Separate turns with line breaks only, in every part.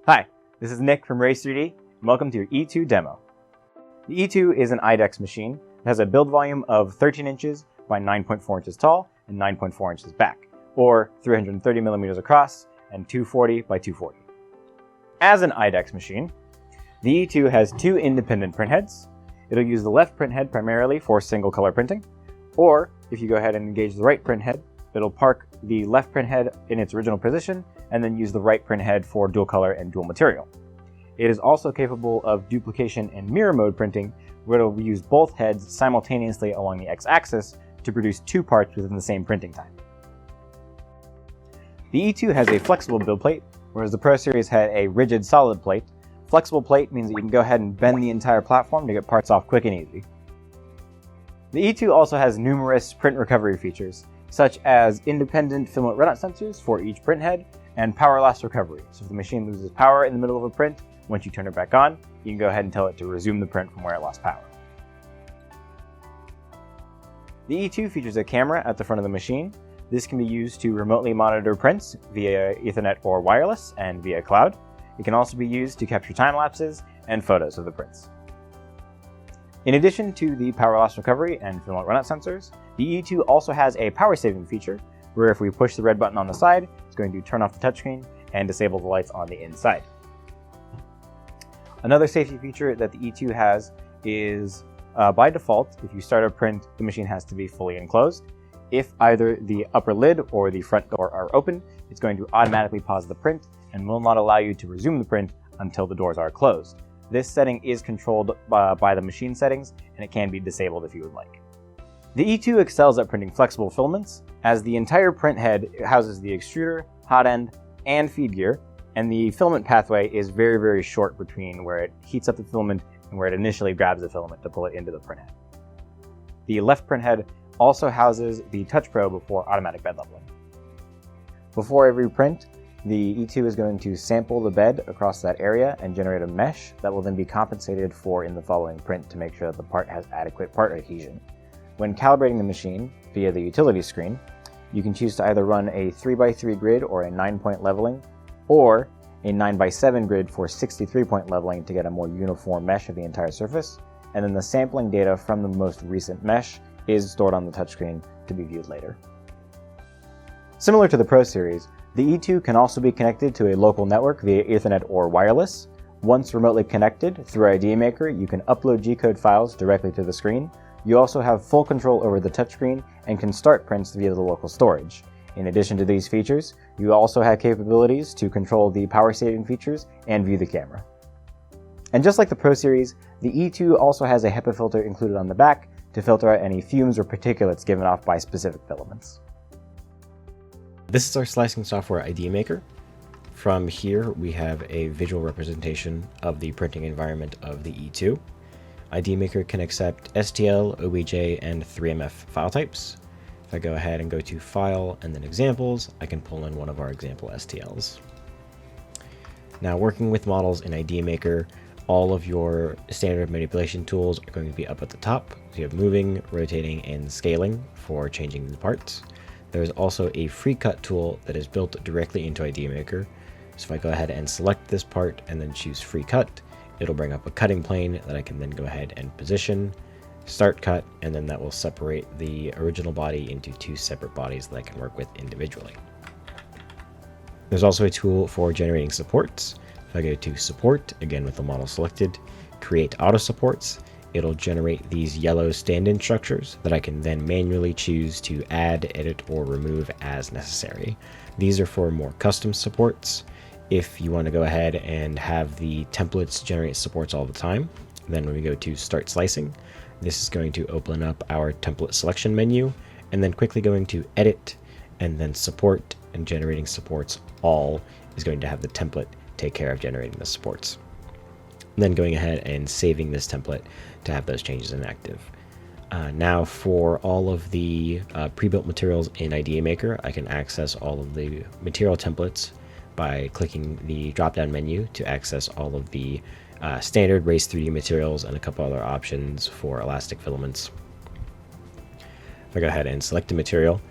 Hi, this is Nick from Raise3D, and welcome to your E2 demo. The E2 is an IDEX machine that has a build volume of 13 inches by 9.4 inches tall and 9.4 inches back, or 330 millimeters across and 240 by 240. As an IDEX machine, the E2 has two independent printheads. It'll use the left printhead primarily for single color printing, or if you go ahead and engage the right printhead, it'll park the left printhead in its original position and then use the right printhead for dual color and dual material. It is also capable of duplication and mirror mode printing, where it'll use both heads simultaneously along the x-axis to produce two parts within the same printing time. The E2 has a flexible build plate, whereas the Pro Series had a rigid solid plate. Flexible plate means that you can go ahead and bend the entire platform to get parts off quick and easy. The E2 also has numerous print recovery features, such as independent filament runout sensors for each print head, and power loss recovery. So if the machine loses power in the middle of a print, once you turn it back on, you can go ahead and tell it to resume the print from where it lost power. The E2 features a camera at the front of the machine. This can be used to remotely monitor prints via Ethernet or wireless and via cloud. It can also be used to capture time lapses and photos of the prints. In addition to the power loss recovery and filament runout sensors, the E2 also has a power saving feature, where if we push the red button on the side, it's going to turn off the touchscreen and disable the lights on the inside. Another safety feature that the E2 has is, by default, if you start a print, the machine has to be fully enclosed. If either the upper lid or the front door are open, it's going to automatically pause the print and will not allow you to resume the print until the doors are closed. This setting is controlled by the machine settings, and it can be disabled if you would like. The E2 excels at printing flexible filaments, as the entire print head houses the extruder, hot end, and feed gear, and the filament pathway is very, very short between where it heats up the filament and where it initially grabs the filament to pull it into the printhead. The left printhead also houses the touch probe for automatic bed leveling. Before every print, the E2 is going to sample the bed across that area and generate a mesh that will then be compensated for in the following print to make sure that the part has adequate part adhesion. When calibrating the machine via the utility screen, you can choose to either run a 3x3 grid or a 9-point leveling, or a 9x7 grid for 63-point leveling to get a more uniform mesh of the entire surface, and then the sampling data from the most recent mesh is stored on the touchscreen to be viewed later. Similar to the Pro Series, the E2 can also be connected to a local network via Ethernet or wireless. Once remotely connected through ideaMaker, you can upload G-code files directly to the screen. You also have full control over the touchscreen and can start prints via the local storage. In addition to these features, you also have capabilities to control the power saving features and view the camera. And just like the Pro Series, the E2 also has a HEPA filter included on the back to filter out any fumes or particulates given off by specific filaments.
This is our slicing software ideaMaker. From here, we have a visual representation of the printing environment of the E2. ideaMaker can accept STL, OBJ, and 3MF file types. If I go ahead and go to File and then Examples, I can pull in one of our example STLs. Now, working with models in ideaMaker, all of your standard manipulation tools are going to be up at the top. So you have moving, rotating, and scaling for changing the parts. There's also a free cut tool that is built directly into ideaMaker. So if I go ahead and select this part and then choose free cut, it'll bring up a cutting plane that I can then go ahead and position, start cut, and then that will separate the original body into two separate bodies that I can work with individually. There's also a tool for generating supports. If I go to support, again with the model selected, create auto supports, it'll generate these yellow stand-in structures that I can then manually choose to add, edit, or remove as necessary. These are for more custom supports. If you want to go ahead and have the templates generate supports all the time, then when we go to start slicing, this is going to open up our template selection menu, and then quickly going to edit and then support, and generating supports all is going to have the template take care of generating the supports. Then going ahead and saving this template to have those changes inactive. Now for all of the pre-built materials in ideaMaker, I can access all of the material templates by clicking the drop-down menu to access all of the standard Raise3D materials and a couple other options for elastic filaments. If I go ahead and select a material,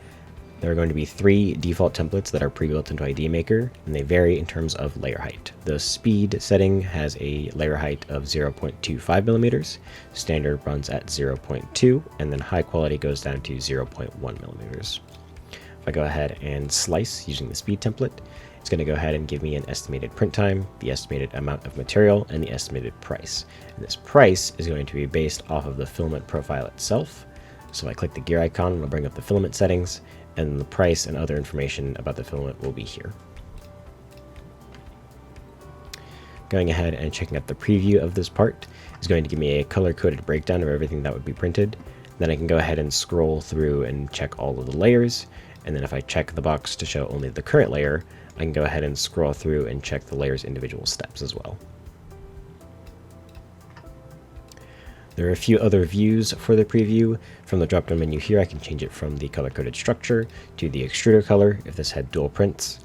There are going to be 3 default templates that are pre-built into ideaMaker, and they vary in terms of layer height. The speed setting has a layer height of 0.25 millimeters, standard runs at 0.2, and then high quality goes down to 0.1 millimeters. If I go ahead and slice using the speed template, it's going to go ahead and give me an estimated print time, the estimated amount of material, and the estimated price. And this price is going to be based off of the filament profile itself. So if I click the gear icon, it'll bring up the filament settings, and the price and other information about the filament will be here. Going ahead and checking out the preview of this part is going to give me a color-coded breakdown of everything that would be printed. Then I can go ahead and scroll through and check all of the layers, and then if I check the box to show only the current layer, I can go ahead and scroll through and check the layer's individual steps as well. There are a few other views for the preview. From the drop-down menu here, I can change it from the color-coded structure to the extruder color if this had dual prints,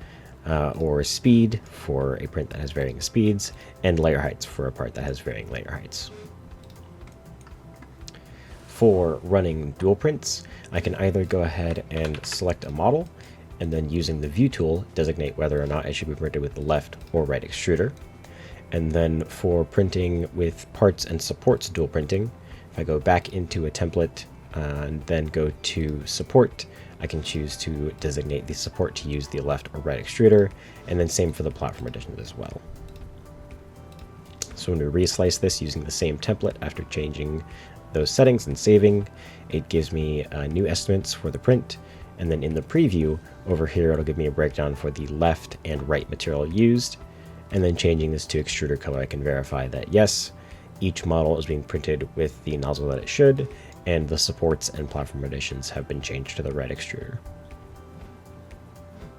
or speed for a print that has varying speeds, and layer heights for a part that has varying layer heights. For running dual prints, I can either go ahead and select a model, and then using the view tool, designate whether or not it should be printed with the left or right extruder. And then for printing with parts and supports dual printing, if I go back into a template and then go to support, I can choose to designate the support to use the left or right extruder, and then same for the platform editions as well. So when we reslice this using the same template after changing those settings and saving, it gives me new estimates for the print. And then in the preview over here, it'll give me a breakdown for the left and right material used. And then changing this to extruder color, I can verify that yes, each model is being printed with the nozzle that it should, and the supports and platform additions have been changed to the right extruder.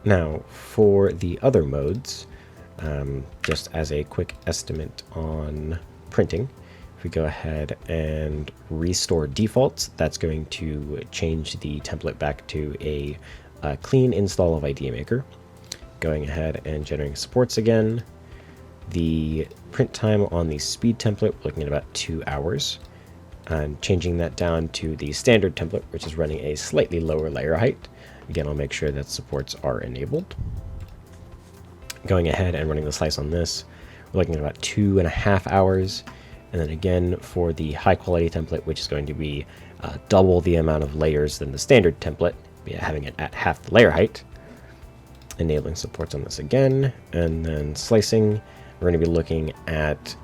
Now, for the other modes, just as a quick estimate on printing, if we go ahead and restore defaults, that's going to change the template back to a clean install of ideaMaker. Going ahead and generating supports again. The print time on the speed template, we're looking at about 2 hours. And changing that down to the standard template, which is running a slightly lower layer height. Again, I'll make sure that supports are enabled. Going ahead and running the slice on this, we're looking at about 2.5 hours. And then again, for the high quality template, which is going to be double the amount of layers than the standard template, having it at half the layer height. Enabling supports on this again, and then slicing, we're going to be looking at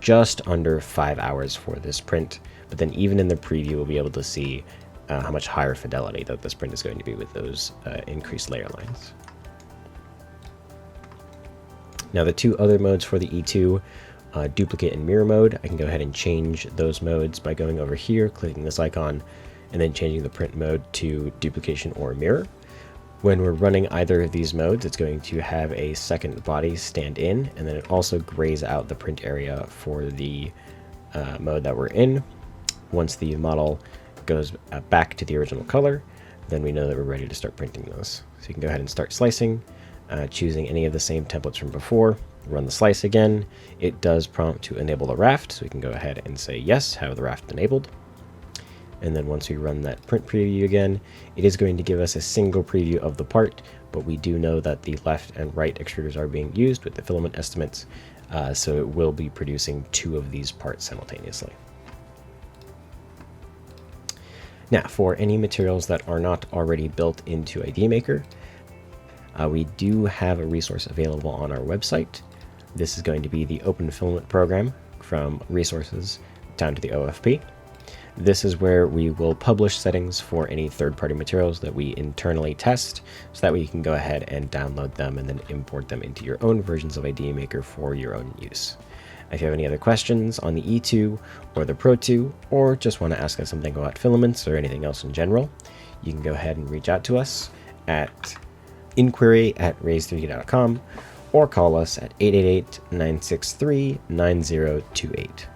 just under 5 hours for this print. But then even in the preview, we'll be able to see how much higher fidelity that this print is going to be with those increased layer lines. Now the 2 other modes for the E2, duplicate and mirror mode, I can go ahead and change those modes by going over here, clicking this icon, and then changing the print mode to duplication or mirror. When we're running either of these modes, it's going to have a second body stand in, and then it also grays out the print area for the mode that we're in. Once the model goes back to the original color, then we know that we're ready to start printing those. So you can go ahead and start slicing, choosing any of the same templates from before. Run the slice again. It does prompt to enable the raft, so we can go ahead and say yes, have the raft enabled. And then once we run that print preview again, it is going to give us a single preview of the part, but we do know that the left and right extruders are being used with the filament estimates, so it will be producing 2 of these parts simultaneously. Now, for any materials that are not already built into ideaMaker, we do have a resource available on our website. This is going to be the Open Filament program from resources down to the OFP. This is where we will publish settings for any third-party materials that we internally test, so that way you can go ahead and download them and then import them into your own versions of ideaMaker for your own use. If you have any other questions on the E2 or the Pro2, or just want to ask us something about filaments or anything else in general, you can go ahead and reach out to us at inquiry@raise3d.com or call us at 888-963-9028.